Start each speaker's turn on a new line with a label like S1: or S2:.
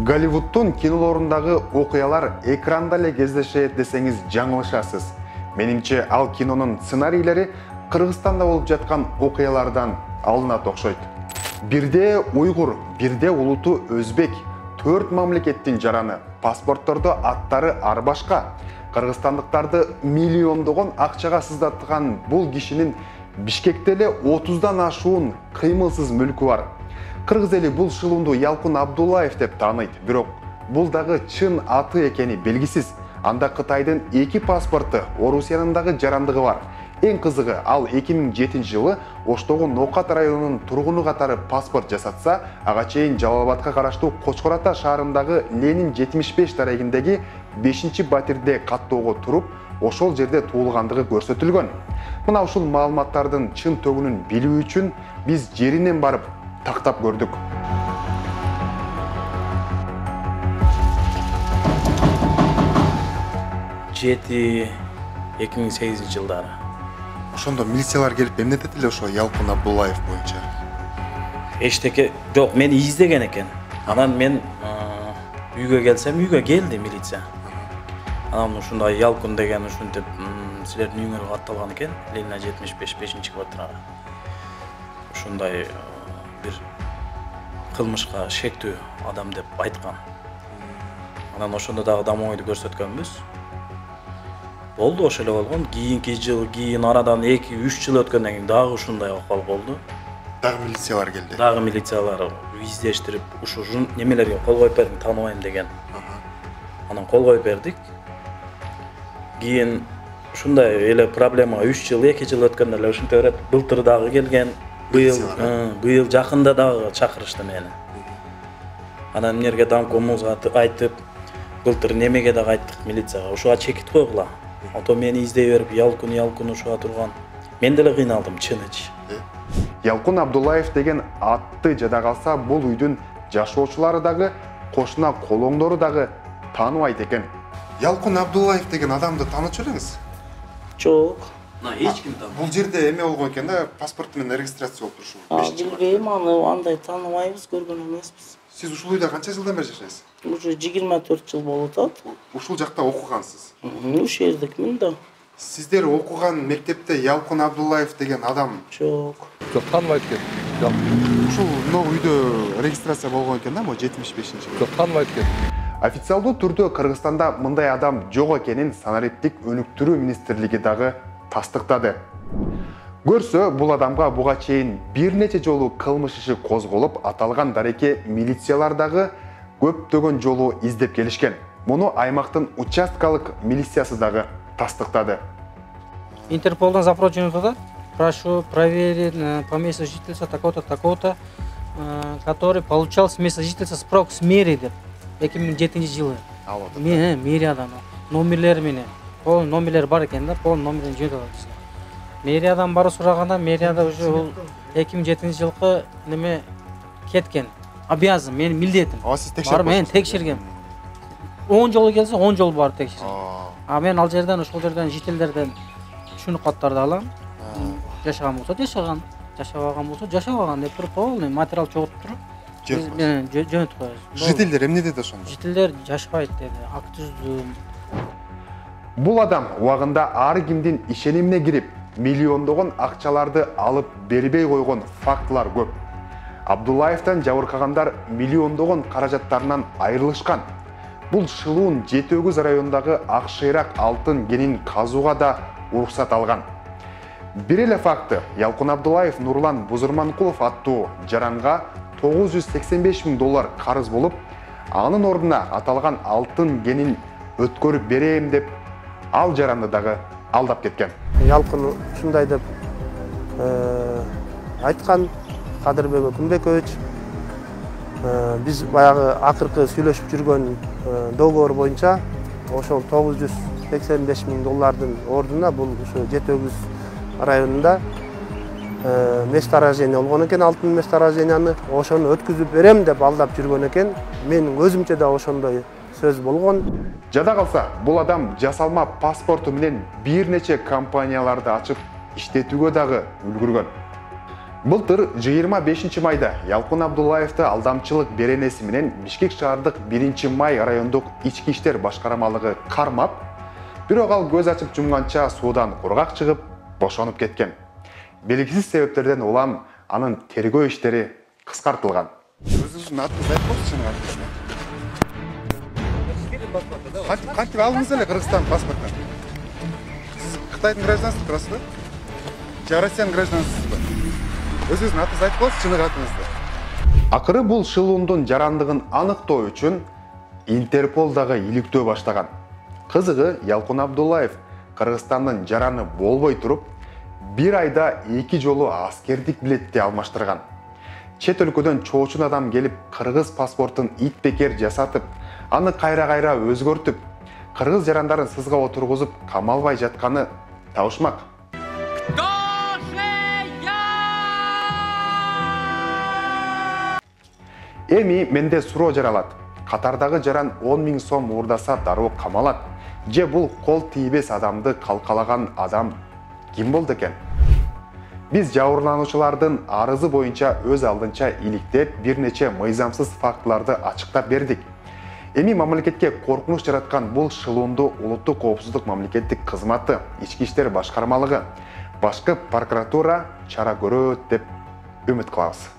S1: Голливудтун кинолорундагы окуялар экранда эле кездешет десеңиз жаңылышасыз. Менимче ал кинонун сценарийлери Кыргызстанда болуп жаткан окуялардан алынат окшойт. Бирде уйгур, бирде улуту өзбек, 4 мамлекеттин жараны, паспорттордо аттары ар башка. Кыргызстандыктарды миллиондогон акчага сыздаткан бул кишинин Бишкекте эле 30дан ашуун кыймылсыз мүлкү бар. Кыргыз эли бул шылуунду Ялкын Абдуллаев деп тааныйт, бирок бул дагы чын аты экени белгисиз. Анда Кытайдын 2 паспорту, Орусиянын дагы жарандыгы бар. Эң кызыгы, ал 2007 жылы Оштогу Ноокат районунун тургуну катары паспорт жасатса, ага чейин Жалал Абадка караштуу Кочкор Ата шаарындагы Ленин 75 дарегиндеги 5-батирде каттоого туруп, ошол жерде туулгандыгы көрсөтүлгөн. Мына ушул маалыматтардын чын төгүнүн билүү үчүн биз жеринен барып тактап көрдүк.
S2: Жети 2008 жылдары.
S1: Ошондо милициялар келип эмнетет эле ошо Ялкын Абдуллаев боюнча?
S2: Эчтеке жок, мени издеген экен. Анан мен үйгө келсем, үйгө келди милиция. Анан ушундай Ялкын деген ушинтип силердин үйүңөргө катталган экен, Ленина 75 5-квартирага. Ушундай бир кылмышка шектүү адам деп айткан. Анан ошондо дагы домойду көрсөткөнбүз. Болду, ошол эле болгон. Кийинки жыл, кийин арадан 2-3 жыл өткөндөн кийин дагы ушундай акыбал болду.
S1: Дагы милициялар келди.
S2: Дагы милициялар издештирип, ушу немелерге кол коюп бердиң, тааныбайм деген. Анан кол коюп бердик. Кийин ушундай эле проблема 3 жыл, 2 жыл өткөндө эле ушинте берет. Былтыр дагы келген. Быйыл жакында дагы чакырышты мени. Анан эмнерге домкомубузга айтып, былтыр немеге дагы айттык милицияга. Ушуга чекит койгула. Ото мени издей берип, Ялкын ушуга турган. Мен деле кыйналдым, чыныч.
S1: Ялкын Абдуллаев деген атты жада калса, бул үйдүн жашоочулары дагы, кошуна колоңдору дагы тааныбайт экен. Ялкын Абдуллаев деген адамды таанычу элеңиз?
S2: Жок. Эч ким тааныбайт.
S1: Бул жерде эме болгон экен да, паспорт менен регистрация болуп турушу.
S3: Билбейм, аны андай тааныбайбыз, көргөн эмеспиз.
S1: Сиз ушул үйдө канча жылдан бери жашайсыз?
S3: Уже 24 жыл болуп атат.
S1: Ушул жакта окугансыз?
S3: Ушул жердикмин да.
S1: Сиздер окуган мектепте Ялкын Абдуллаев деген адам
S3: Жок.
S4: Жок, тааныбайт экен. Жок.
S1: Ушул мына үйдө регистрация болгон экен да, 75-жылы.
S4: Жок, тааныбайт экен.
S1: Официалдуу түрдө Кыргызстанда мындай адам жок экенин санариптик өнүктүрүү министрлиги дагы тастыктады. Көрсө, бул адамга буга чейин бир нече жолу кылмыш иши козголуп, аталган дареке милициялар дагы көптөгөн жолу издеп келишкен. Муну аймактын участкалык милициясы дагы тастыктады.
S5: Интерполдан запрос жөнөтөт. Прошу проверить по месту жительства такого-то, который получал с места жительства справку с мэрии деп. 2007 жылы. Мэриядан номерлери менен. Пол номерлер бар экен да, пол номерин жөнөтөт. Мэриядан бары сураганда, мэрияда уже 2007 жылкы неме кеткен. Обязан, мен милдетим.
S1: Сиз текшерип
S5: бар, мен текшергем. 10 жолу келсе 10 жол бар текшер. Мен ал жерден, ошол жерден жителдерден түшүнүк каттарды алам. Жашаган болсо жашаган, жашабаган болсо жашабаган деп туруп полный материал чогултуп туруп жөнөтүп коебуз.
S1: Жителдер эмне деди ошондо?
S5: Жителдер жашабайт деди, ак түздүү.
S1: Бул адам убагында ар кимдин ишенимине кирип, миллиондогон акчаларды алып бербей койгон фактылар көп. Абдуллаевтан жабыркагандар миллиондогон каражаттарынан айрылышкан. Бул шылуун Жети Өгүз районундагы Акшыйрак алтын кенин казууга да уруксат алган. Бир эле факты, Ялкын Абдуллаев Нурлан Бузурманкулов аттуу жаранга $985.000 карыз болуп, анын ордуна аталган алтын кенин өткөрүп берем деп ал жаранды дагы алдап кеткен.
S6: Ялкын ушундай деп айткан, Кадырбек Өкүмбекович. Биз баягы акыркы сүйлөшүп жүргөн договор боюнча ошол $985.000 ордуна бул ушу Жети Өгүз районунда месторождение болгон экен, алтын месторожденияны ошону өткүзүп берем деп алдап жүргөн экен. Менин өзүмчө да ошондой сөз болгон.
S1: Жада калса, бул адам жасалма паспорту менен бир нече компанияларды ачып иштетүүгө дагы үлгүргөн. Былтыр 25 майда Ялкын Абдуллаевты алдамчылык беренеси менен Бишкек шаардык 1 май райондук ички иштер башкармалыгы кармап, бирок ал көз ачып жумганча суудан кургак чыгып, бошонуп кеткен. Белгисиз себептерден улам анын тергөө иштери кыскартылган. Өзүңүздүн атыңызды айтып коюңузчу, чын атыңызды. Кантип алдыңыз эле Кыргызстан паспортун? Сиз Кытайдын граждансыз турасыз ба? Же Россиянын граждансыз ба? Өзүңүздүн атыңызды айтып коюңузчу, чын атыңызды. Акыры бул шылуундун жарандыгын аныктоо үчүн Интерпол дагы иликтөө баштаган. Кызыгы, Ялкын Абдуллаев Кыргызстандын жараны болбой туруп, 1 айда 2 жолу аскердик билетти алмаштырган. Чет өлкөдөн чоочун адам келип кыргыз паспортун итбекер жасатып, аны кайра-кайра өзгөртүп, кыргыз жарандарын сызга отургузуп камалбай жатканы табышмак. Эми менде суроо жаралат. Катардагы жаран 10 000 сом уурдаса дароо камалат. Же бул кол тийбес адамды калкалаган адам ким болду экен? Биз жабырлануучулардын арызы боюнча өз алдынча иликтеп, бир нече мыйзамсыз фактыларды ачыктап бердик. Эми мамлекетке коркунуч жараткан бул шылуунду улуттук коопсуздук мамлекеттик кызматы, ички иштер башкармалыгы, башкы прокуратура чара көрөт деп үмүт кылабыз.